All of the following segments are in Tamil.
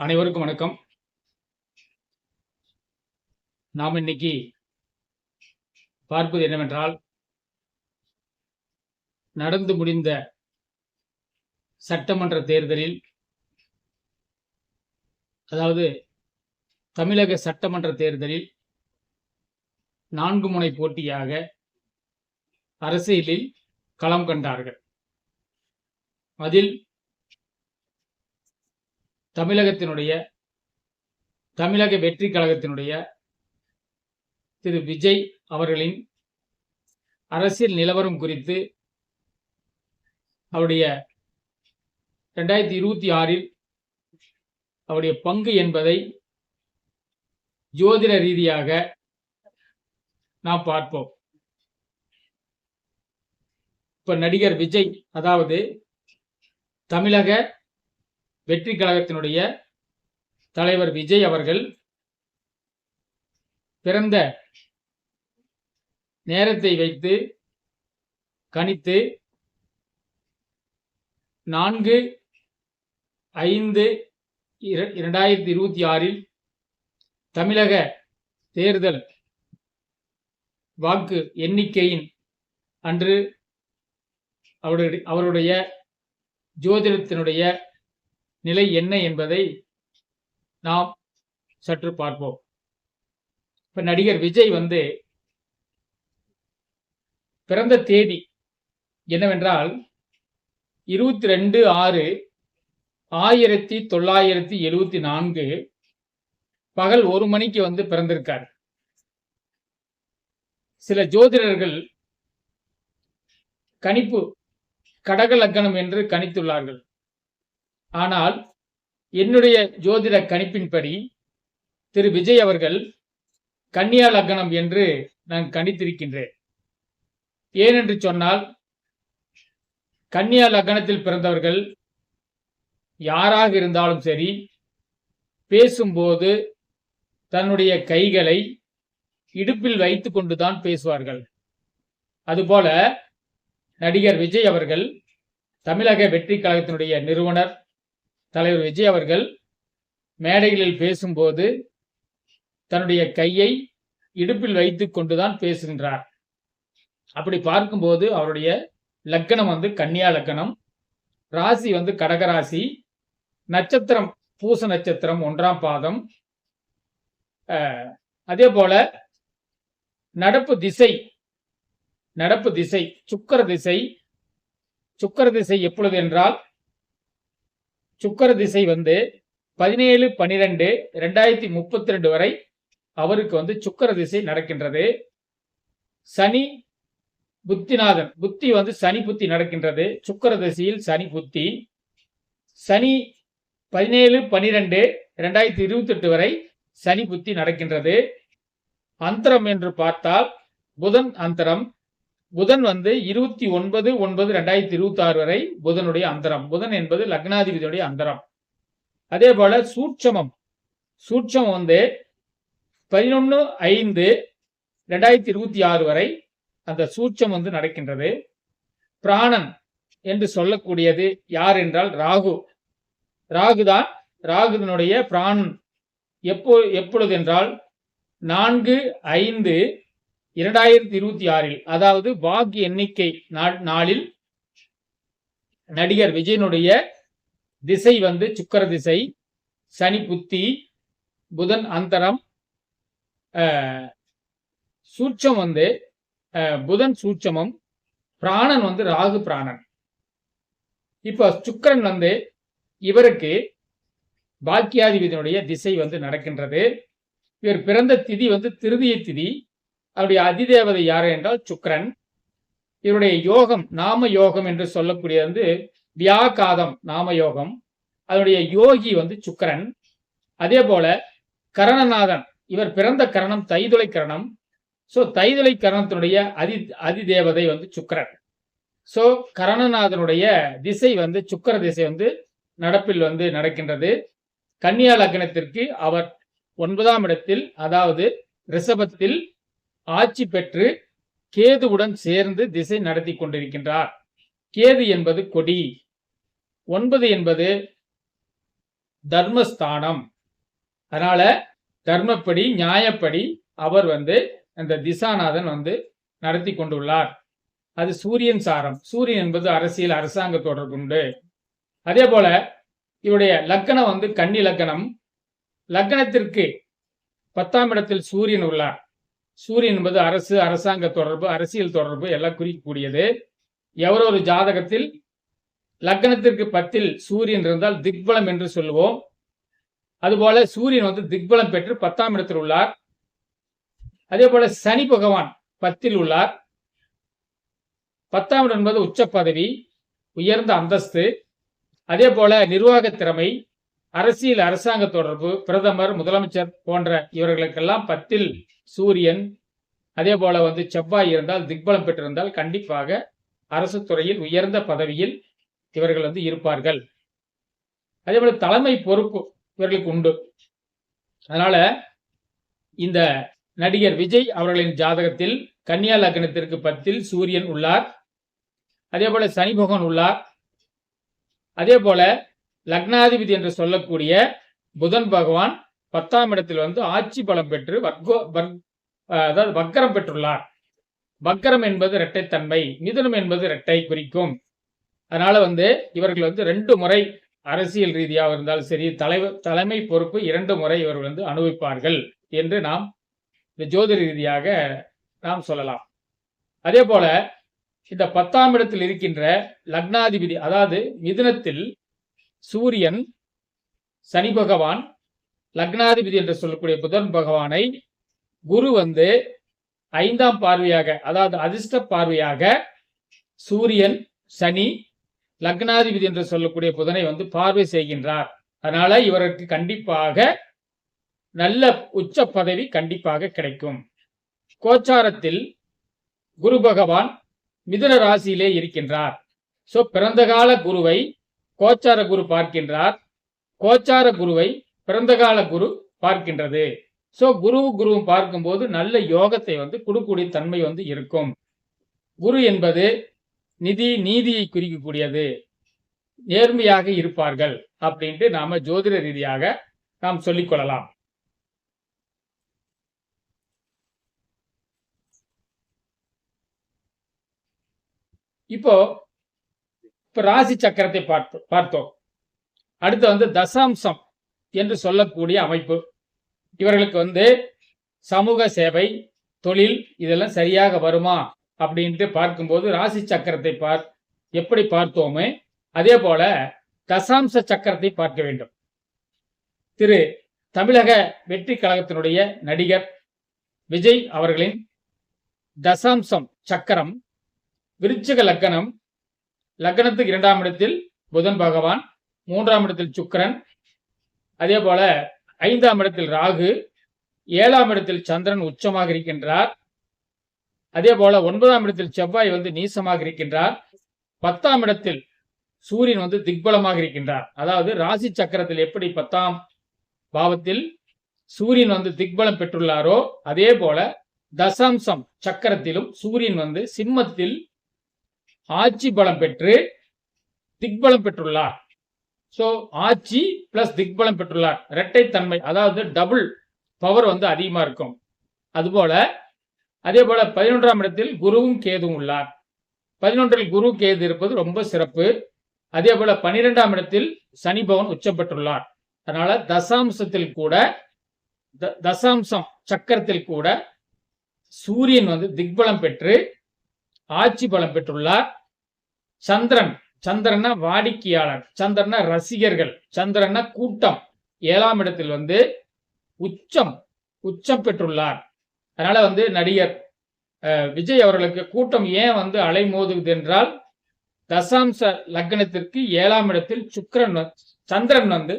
அனைவருக்கும் வணக்கம். நாம் இன்னைக்கு பார்ப்பது என்னவென்றால், நடந்து முடிந்த சட்டமன்ற தேர்தலில், அதாவது தமிழக சட்டமன்ற தேர்தலில் 4 முனை போட்டியாக அரசியலில் களம் கண்டார்கள். அதில் தமிழக வெற்றி கழகத்தினுடைய திரு விஜய் அவர்களின் அரசியல் நிலவரம் குறித்து, அவருடைய 2026இல் அவருடைய பங்கு என்பதை ஜோதிட ரீதியாக நாம் பார்ப்போம். இப்ப நடிகர் விஜய், அதாவது தமிழக வெற்றி கழகத்தினுடைய தலைவர் விஜய் அவர்கள் பிறந்த நேரத்தை வைத்து கணித்து 4/5/2026இல் தமிழக தேர்தல் வாக்கு எண்ணிக்கையின் அன்று அவருடைய ஜோதிடத்தினுடைய நிலை என்ன என்பதை நாம் சற்று பார்ப்போம். இப்ப நடிகர் விஜய் பிறந்த தேதி என்னவென்றால் 22/6/1974 பகல் 1 மணிக்கு பிறந்திருக்கார். சில ஜோதிடர்கள் கணிப்பு கடக லக்னம் என்று கணித்துள்ளார்கள். ஆனால் என்னுடைய ஜோதிட கணிப்பின்படி திரு விஜய் அவர்கள் கன்னியா லக்னம் என்று நான் கணித்திருக்கின்றேன். ஏனென்று சொன்னால், கன்னியா லக்னத்தில் பிறந்தவர்கள் யாராக இருந்தாலும் சரி, பேசும்போது தன்னுடைய கைகளை இடுப்பில் வைத்துக் கொண்டுதான் பேசுவார்கள். அதுபோல நடிகர் விஜய் அவர்கள், தமிழக வெற்றி கழகத்தினுடைய நிறுவனர் தலைவர் விஜய் அவர்கள் மேடைகளில் பேசும்போது தன்னுடைய கையை இடுப்பில் வைத்துக் கொண்டுதான் பேசுகின்றார். அப்படி பார்க்கும்போது அவருடைய லக்கணம் கன்னியா லக்கணம், ராசி கடகராசி, நட்சத்திரம் பூச நட்சத்திரம் 1ஆம் பாதம். அதே போல நடப்பு திசை சுக்கிர திசை எப்பொழுது என்றால், சுக்கிர திசை 17/12/2032 வரை அவருக்கு சுக்கிர திசை நடக்கின்றது. சனி புத்திநாதன் புத்தி சனி புத்தி நடக்கின்றது. சுக்கிர திசையில் சனி புத்தி. சனி 17/12/2028 வரை சனி புத்தி நடக்கின்றது. அந்தரம் என்று பார்த்தால் புதன் அந்தரம். புதன் 29/9/2026 வரை புதனுடைய அந்தரம். புதன் என்பது லக்னாதிபதியுடைய அந்தரம். அதே போல சூட்சமம் 11/5/2026 வரை அந்த சூட்சம் நடக்கின்றது. பிராணன் என்று சொல்லக்கூடியது யார் என்றால் ராகுதான். ராகுதனுடைய பிராணன் எப்பொழுது என்றால் 4/5/2026, அதாவது வாக்கு எண்ணிக்கை நாளில் நடிகர் விஜயனுடைய திசை சுக்கிர திசை, சனி புத்தி, புதன் அந்தரம், சூட்சம் புதன் சூட்சமம், பிராணன் ராகு பிராணன். இப்ப சுக்கிரன் இவருக்கு பாக்கியாதிபதியினுடைய திசை நடக்கின்றது. இவர் பிறந்த திதி திருதியை திதி. அவருடைய அதிதேவதை யார் என்றால் சுக்கிரன். இவருடைய யோகம் நாம யோகம் என்று சொல்லக்கூடிய வியாகாதம் நாம யோகம். அதனுடைய யோகி சுக்கிரன். அதே போல கரணநாதன், இவர் பிறந்த கரணம் தைதுளை கரணம். சோ தைதுளை கரணத்தினுடைய அதிதேவதை சுக்கிரன். சோ கரணநாதனுடைய திசை சுக்கிர திசை நடப்பில் நடக்கின்றது. கன்னியா லக்னத்திற்கு அவர் 9ஆம் இடத்தில், அதாவது ரிஷபத்தில் ஆட்சி பெற்று கேதுவுடன் சேர்ந்து திசை நடத்தி கொண்டிருக்கின்றார். கேது என்பது கொடி. 9 என்பது தர்மஸ்தானம். அதனால தர்மப்படி நியாயப்படி அவர் அந்த திசாநாதன் நடத்தி கொண்டுள்ளார். அது சூரியன் சாரம். சூரியன் என்பது அரசியல் அரசாங்க தொடர்பு உண்டு. அதே போல இவருடைய லக்கணம் கன்னி லக்கணம். லக்கணத்திற்கு 10ஆம் இடத்தில் சூரியன் உள்ளார். சூரியன் என்பது அரசு, அரசாங்க தொடர்பு, அரசியல் தொடர்பு எல்லாம் குறிக்கக்கூடியது. எவரொரு ஜாதகத்தில் லக்கணத்திற்கு 10ல் சூரியன் இருந்தால் திக்பலம் என்று சொல்லுவோம். அதுபோல சூரியன் திக்பலம் பெற்று 10ஆம் இடத்தில் உள்ளார். அதே போல சனி பகவான் 10ல் உள்ளார். 10ஆம் இடம் என்பது உச்ச பதவி, உயர்ந்த அந்தஸ்து. அதே போல நிர்வாக திறமை, அரசியல் அரசாங்க தொடர்பு, பிரதமர், முதலமைச்சர் போன்ற இவர்களுக்கெல்லாம் 10ல் சூரியன், அதே போல செவ்வாய் இருந்தால், திக்பலம் பெற்றிருந்தால் கண்டிப்பாக அரசு துறையில் உயர்ந்த பதவியில் இவர்கள் இருப்பார்கள். அதே போல தலைமை பொறுப்பு இவர்களுக்கு உண்டு. அதனால இந்த நடிகர் விஜய் அவர்களின் ஜாதகத்தில் கன்னியா லக்னத்திற்கு 10ல் சூரியன் உள்ளார். அதே போல சனி பகவான் உள்ளார். அதே போல லக்னாதிபதி என்று சொல்லக்கூடிய புதன் பகவான் 10ஆம் இடத்தில் ஆட்சி பலம் பெற்று அதாவது வக்கரம் பெற்றுள்ளார். வக்கரம் என்பது இரட்டைத்தன்மை, மிதுனம் என்பது இரட்டை குறிக்கும். அதனால இவர்கள் 2 முறை அரசியல் ரீதியாக இருந்தாலும் சரி, தலைமை பொறுப்பு 2 முறை இவர்கள் அனுபவிப்பார்கள் என்று நாம் இந்த ஜோதிட ரீதியாக நாம் சொல்லலாம். அதே போல இந்த 10ஆம் இடத்தில் இருக்கின்ற லக்னாதிபதி, அதாவது மிதுனத்தில் சூரியன், சனி பகவான், லக்னாதிபதி என்று சொல்லக்கூடிய புதன் பகவானை குரு 5ஆம் பார்வையாக, அதாவது அதிர்ஷ்ட பார்வையாக சூரியன், சனி, லக்னாதிபதி என்று சொல்லக்கூடிய புதனை பார்வை செய்கின்றார். அதனால இவருக்கு கண்டிப்பாக நல்ல உச்ச பதவி கண்டிப்பாக கிடைக்கும். கோச்சாரத்தில் குரு பகவான் மிதுன ராசியிலே இருக்கின்றார். சோ பிறந்த கால குருவை கோச்சார குரு பார்க்கின்றார். கோச்சார குருவை பிறந்த கால குரு பார்க்கின்றது. சோ குருவும் பார்க்கும்போது நல்ல யோகத்தை கொடுக்கக்கூடிய தன்மை இருக்கும். குரு என்பது நீதியை குறிக்கக்கூடியது. நேர்மையாக இருப்பார்கள் அப்படின்ட்டு நாம ஜோதிட ரீதியாக நாம் சொல்லிக் கொள்ளலாம். இப்போ ராசி சக்கரத்தை பார்த்தோம். அடுத்து தசாம்சம் என்று சொல்லக்கூடிய அமைப்பு. இவர்களுக்கு சமூக சேவை, தொழில் இதெல்லாம் சரியாக வருமா அப்படின்ட்டு பார்க்கும்போது ராசி சக்கரத்தை எப்படி பார்த்தோமே அதே போல தசாம்ச சக்கரத்தை பார்க்க வேண்டும். திரு தமிழக வெற்றி கழகத்தினுடைய நடிகர் விஜய் அவர்களின் தசாம்சம் சக்கரம் விருச்சிக லக்கணம். லக்கணத்துக்கு 2ஆம் இடத்தில் புதன் பகவான், 3ஆம் இடத்தில் சுக்கிரன், அதே போல 5ஆம் இடத்தில் ராகு, 7ஆம் இடத்தில் சந்திரன் உச்சமாக இருக்கின்றார். அதே போல 9ஆம் இடத்தில் செவ்வாய் நீசமாக இருக்கின்றார். 10ஆம் இடத்தில் சூரியன் திக்பலமாக இருக்கின்றார். அதாவது ராசி சக்கரத்தில் எப்படி 10ஆம் பாவத்தில் சூரியன் திக்பலம் பெற்றுள்ளாரோ அதே போல தசாம்சம் சக்கரத்திலும் சூரியன் சிம்மத்தில் ஆட்சி பலம் பெற்று திக்பலம் பெற்றுள்ளார். சோ ஆட்சி பிளஸ் திக்பலம் பெற்றுள்ளார். இரட்டைத்தன்மை, அதாவது டபுள் பவர் அதிகமா இருக்கும். அதுபோல அதே போல 11ஆம் இடத்தில் குருவும் கேதுவும் உள்ளார். 11இல் குரு கேது இருப்பது ரொம்ப சிறப்பு. அதே போல 12ஆம் இடத்தில் சனி பகவான் உச்சம் பெற்றுள்ளார். அதனால தசாம்சத்தில் கூட தசாம்சம் சக்கரத்தில் கூட சூரியன் திக்பலம் பெற்று ஆட்சி பலம் பெற்றுள்ளார். சந்திரன் வாடிக்கையாளர், சந்திரன் ரசிகர்கள், சந்திரன் கூட்டம் 7ஆம் இடத்தில் உச்சம் பெற்றுள்ளார். அதனால நடிகர் விஜய் அவர்களுக்கு கூட்டம் ஏன் அலைமோதுகிறது என்றால் தசாம்ச லக்னத்திற்கு 7ஆம் இடத்தில் சந்திரன்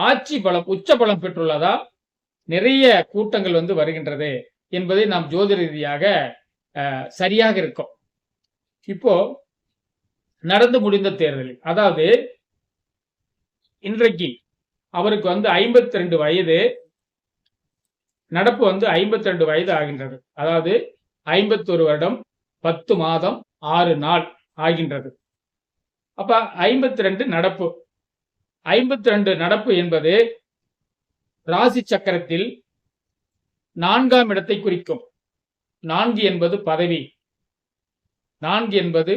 ஆட்சி பலம் உச்ச பலம் பெற்றுள்ளதால் நிறைய கூட்டங்கள் வருகின்றது என்பதை நாம் ஜோதிட ரீதியாக சரியாக இருக்கும். இப்போ நடந்து முடிந்த தேர்தலில், அதாவது இன்றைக்கு அவருக்கு 52 வயது, நடப்பு 52 வயது ஆகின்றது. அதாவது 51 வருடம் 10 மாதம் 6 நாள் ஆகின்றது. அப்ப 52 நடப்பு. 52 நடப்பு என்பது ராசி சக்கரத்தில் 4ஆம் இடத்தை குறிக்கும். 4 என்பது பதவி, 4 என்பது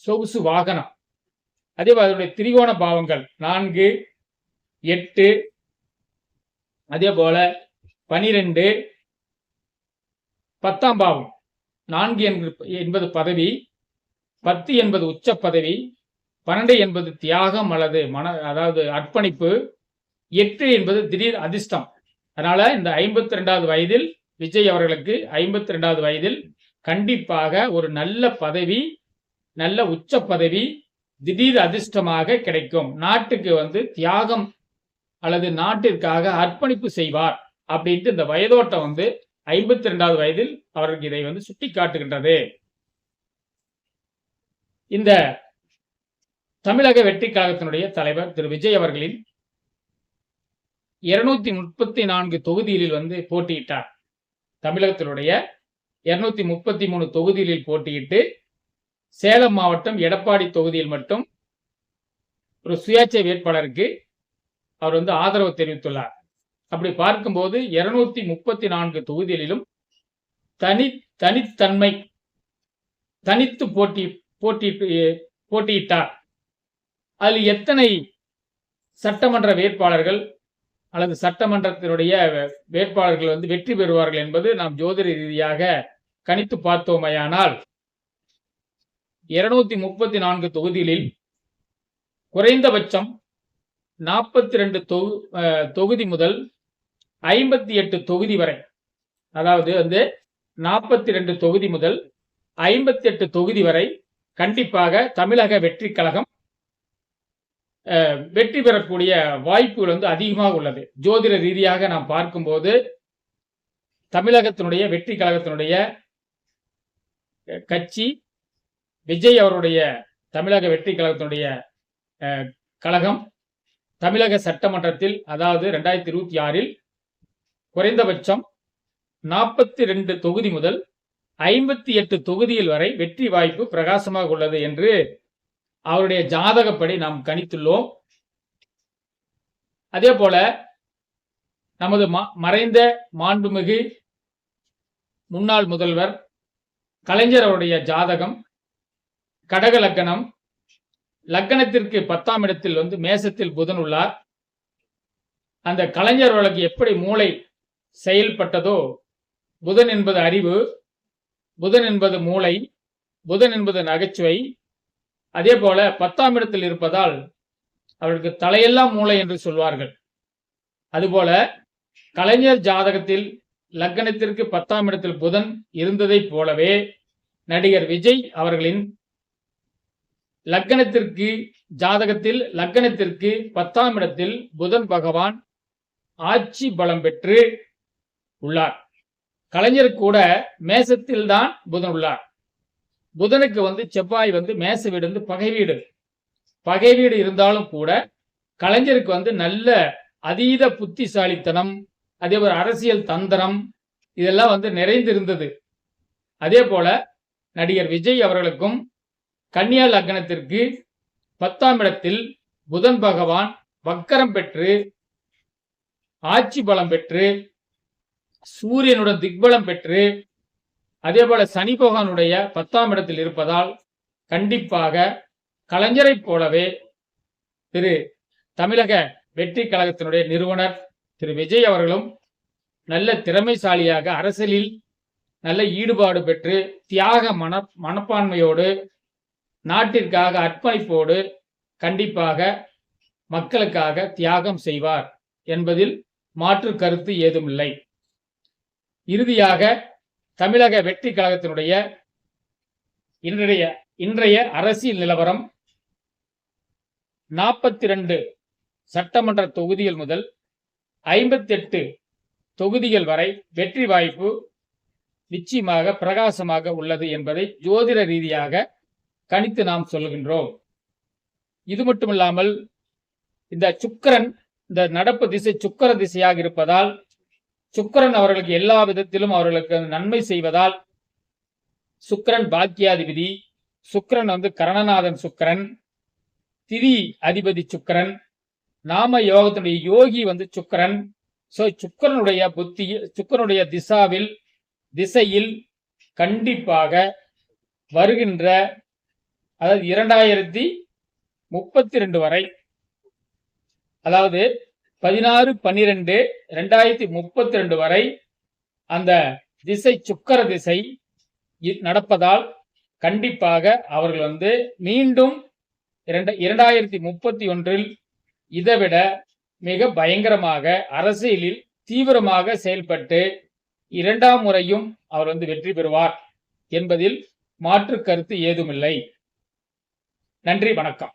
சொகுசு வாகனம். அதே அதனுடைய திரிகோண பாவங்கள் 4, 8, அதே போல 12, 10ஆம் பாவம். 4 என்பது பதவி, 10 என்பது உச்ச பதவி, 12 என்பது தியாகம் அல்லது அதாவது அர்ப்பணிப்பு, 8 என்பது திடீர் அதிர்ஷ்டம். அதனால இந்த 52வது வயதில் விஜய் அவர்களுக்கு 52வது வயதில் கண்டிப்பாக ஒரு நல்ல பதவி, நல்ல உச்ச பதவி திடீர் அதிர்ஷ்டமாக கிடைக்கும். நாட்டுக்கு தியாகம் அல்லது நாட்டிற்காக அர்ப்பணிப்பு செய்வார் அப்படின்ட்டு இந்த வயதோட்டம் 52வது வயதில் அவருக்கு இதை சுட்டி காட்டுகின்றது. இந்த தமிழக வெற்றி கழகத்தினுடைய தலைவர் திரு விஜய் அவர்களின் 234 தொகுதிகளில் போட்டியிட்டார். தமிழகத்தினுடைய 233 தொகுதிகளில் போட்டியிட்டு சேலம் மாவட்டம் எடப்பாடி தொகுதியில் மட்டும் ஒரு சுயேட்சை வேட்பாளருக்கு அவர் ஆதரவு தெரிவித்துள்ளார். அப்படி பார்க்கும்போது 234 தொகுதிகளிலும் தனித்தன்மை தனித்து போட்டியிட்டார். அதில் எத்தனை சட்டமன்ற வேட்பாளர்கள் அல்லது சட்டமன்றத்தினுடைய வேட்பாளர்கள் வெற்றி பெறுவார்கள் என்பது நாம் ஜோதிட ரீதியாக கணித்து பார்த்தோமையானால் 234 தொகுதிகளில் குறைந்தபட்சம் 42 தொகுதி முதல் 58 தொகுதி வரை, அதாவது 42 தொகுதி முதல் 58 தொகுதி வரை கண்டிப்பாக தமிழக வெற்றி கழகம் வெற்றி பெறக்கூடிய வாய்ப்புகள் அதிகமாக உள்ளது. ஜோதிட ரீதியாக நாம் பார்க்கும்போது தமிழகத்தினுடைய வெற்றி கழகத்தினுடைய கட்சி விஜய் அவருடைய தமிழக வெற்றி கழகத்தினுடைய கழகம் தமிழக சட்டமன்றத்தில், அதாவது 2026 குறைந்தபட்சம் 42 தொகுதி முதல் 58 தொகுதியில் வரை வெற்றி வாய்ப்பு பிரகாசமாக உள்ளது என்று அவருடைய ஜாதகப்படி நாம் கணித்துள்ளோம். அதே போல நமது மறைந்த மாண்புமிகு முன்னாள் முதல்வர் கலைஞர் அவருடைய ஜாதகம் கடக லக்கணம், லக்கணத்திற்கு 10ஆம் இடத்தில் மேசத்தில் புதன் உள்ளார். அந்த கலைஞர் அவர்களுக்கு எப்படி மூளை செயல்பட்டதோ, புதன் என்பது அறிவு, புதன் என்பது மூளை, புதன் என்பது நகைச்சுவை. அதே போல 10ஆம் இடத்தில் இருப்பதால் அவருக்கு தலையெல்லாம் மூளை என்று சொல்வார்கள். அதுபோல கலைஞர் ஜாதகத்தில் லக்கணத்திற்கு 10ஆம் இடத்தில் புதன் இருந்ததை போலவே நடிகர் விஜய் அவர்களின் லக்கணத்திற்கு ஜாதகத்தில் லக்கணத்திற்கு 10ஆம் இடத்தில் புதன் பகவான் ஆட்சி பலம் பெற்று உள்ளார். கலைஞர் கூட மேசத்தில் தான் புதன் உள்ளார். புதனுக்கு செவ்வாய் மேச வீடு பகை வீடு. பகை வீடு இருந்தாலும் கூட கலைஞருக்கு நல்ல அதீத புத்திசாலித்தனம், அதே போல அரசியல் தந்திரம் இதெல்லாம் நிறைந்திருந்தது. அதே போல நடிகர் விஜய் அவர்களுக்கும் கன்னியா லக்னத்திற்கு 10ஆம் இடத்தில் புதன் பகவான் வக்கரம் பெற்று ஆட்சி பலம் பெற்று சூரியனுடன் திக்பலம் பெற்று அதே போல சனி பகவானுடைய 10ஆம் இடத்தில் இருப்பதால் கண்டிப்பாக கலைஞரை போலவே தமிழக வெற்றி கழகத்தினுடைய நிறுவனர் திரு விஜய் அவர்களும் நல்ல திறமைசாலியாக அரசியலில் நல்ல ஈடுபாடு பெற்று தியாக மனப்பான்மையோடு நாட்டிற்காக அர்ப்பணிப்போடு கண்டிப்பாக மக்களுக்காக தியாகம் செய்வார் என்பதில் மாற்று கருத்து ஏதுமில்லை. இறுதியாக தமிழக வெற்றி கழகத்தினுடைய இன்றைய அரசியல் நிலவரம் 42 சட்டமன்ற தொகுதிகள் முதல் 58 தொகுதிகள் வரை வெற்றி வாய்ப்பு நிச்சயமாக பிரகாசமாக உள்ளது என்பதை ஜோதிட ரீதியாக கணித்து நாம் சொல்லுகின்றோம். இது மட்டுமில்லாமல் இந்த சுக்கிரன் இந்த நடப்பு திசை சுக்கிர திசையாக இருப்பதால் சுக்கிரன் அவர்களுக்கு எல்லா விதத்திலும் அவர்களுக்கு நன்மை செய்வதால் சுக்கிரன் பாக்கியாதிபதி, சுக்கிரன் கரணநாதன் சுக்கிரன், திதி அதிபதி சுக்கிரன், நாம யோகத்தினுடைய யோகி சுக்கிரன். சோ சுக்கிரனுடைய புத்தி, சுக்கிரனுடைய திசையில் கண்டிப்பாக வருகின்ற, அதாவது 2032 வரை, அதாவது 16/12/2032 வரை அந்த திசை சுக்கிர திசை நடப்பதால் கண்டிப்பாக அவர்கள் மீண்டும் 2031 இதைவிட மிக பயங்கரமாக அரசியலில் தீவிரமாக செயல்பட்டு 2ஆம் முறையும் அவர் வெற்றி பெறுவார் என்பதில் மாற்று கருத்து ஏதுமில்லை. நன்றி, வணக்கம்.